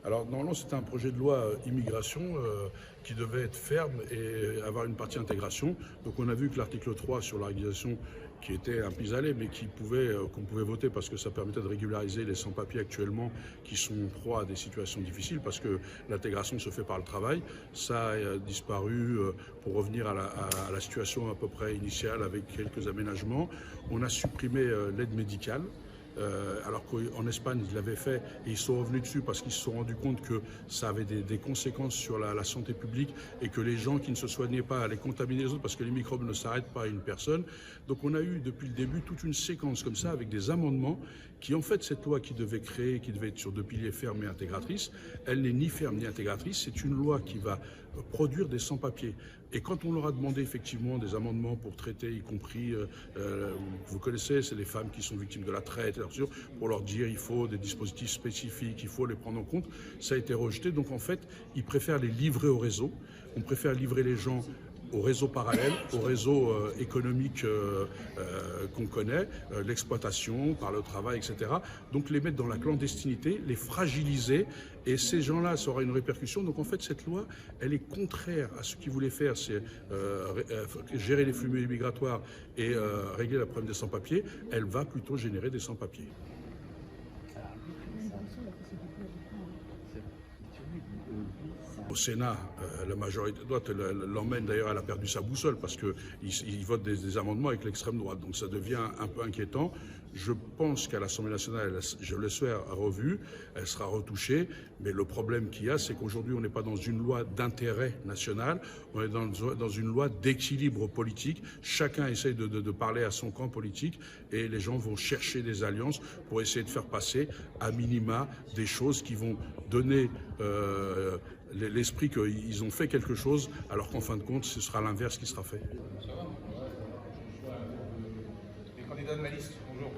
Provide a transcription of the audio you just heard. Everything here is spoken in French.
Alors normalement c'était un projet de loi immigration qui devait être ferme et avoir une partie intégration. Donc on a vu que l'article 3 sur la régularisation qui était un pis-aller mais qu'on pouvait voter parce que ça permettait de régulariser les sans-papiers actuellement qui sont proies à des situations difficiles parce que l'intégration se fait par le travail. Ça a disparu pour revenir à la situation à peu près initiale avec quelques aménagements. On a supprimé l'aide médicale. Alors qu'en Espagne, ils l'avaient fait et ils sont revenus dessus parce qu'ils se sont rendus compte que ça avait des conséquences sur la santé publique et que les gens qui ne se soignaient pas allaient contaminer les autres parce que les microbes ne s'arrêtent pas à une personne. Donc on a eu depuis le début toute une séquence comme ça avec des amendements qui en fait cette loi qui devait être sur 2 piliers fermes et intégratrices, elle n'est ni ferme ni intégratrice, c'est une loi qui va produire des sans-papiers. Et quand on leur a demandé effectivement des amendements pour traiter, y compris, vous connaissez, c'est les femmes qui sont victimes de la traite, pour leur dire il faut des dispositifs spécifiques, il faut les prendre en compte, ça a été rejeté. Donc en fait, ils préfèrent les livrer au réseau. On préfère livrer les gens au réseau parallèle, au réseau économique qu'on connaît, l'exploitation par le travail, etc. Donc les mettre dans la clandestinité, les fragiliser, et ces gens-là, ça aura une répercussion. Donc en fait, cette loi, elle est contraire à ce qu'ils voulaient faire, c'est gérer les flux migratoires et régler le problème des sans-papiers. Elle va plutôt générer des sans-papiers. Au Sénat, la majorité de droite l'emmène d'ailleurs, elle a perdu sa boussole parce qu'ils votent des amendements avec l'extrême droite. Donc ça devient un peu inquiétant. Je pense qu'à l'Assemblée nationale, je l'espère, revue, elle sera retouchée. Mais le problème qu'il y a, c'est qu'aujourd'hui, on n'est pas dans une loi d'intérêt national, on est dans une loi d'équilibre politique. Chacun essaye de parler à son camp politique et les gens vont chercher des alliances pour essayer de faire passer à minima des choses qui vont donner l'esprit qu'ils ont fait quelque chose, alors qu'en fin de compte, ce sera l'inverse qui sera fait. Les candidats de ma liste, bonjour.